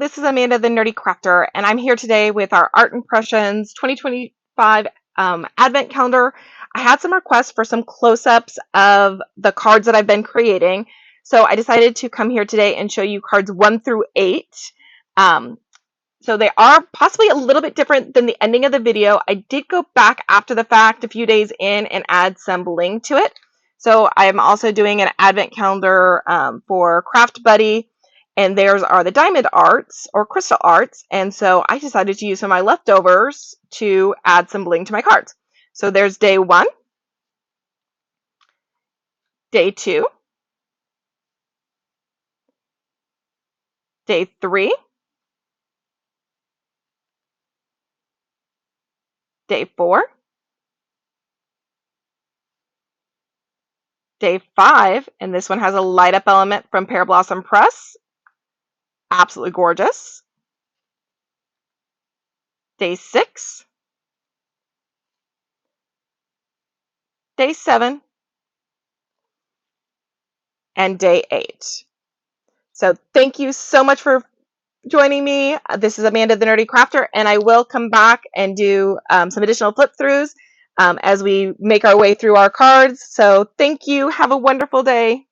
this is Amanda the Nerdy Krafter, and I'm here today with our Art Impressions 2025 Advent Calendar. I had some requests for some close-ups of the cards that I've been creating, so I decided to come here today and show you cards 1 through 8. So they are possibly a little bit different than the ending of the video. I did go back after the fact a few days in and add some bling to it. So I'm also doing an Advent Calendar for Craft Buddy. And theirs are the diamond arts or crystal arts. And so I decided to use some of my leftovers to add some bling to my cards. So there's day 1, day 2, day 3, day 4, day 5, and this one has a light up element from Pear Blossom Press. Absolutely gorgeous. Day 6, day 7, and day 8. So thank you so much for joining me. This is Amanda the Nerdy Krafter, and I will come back and do some additional flip throughs as we make our way through our cards. So thank you. Have a wonderful day.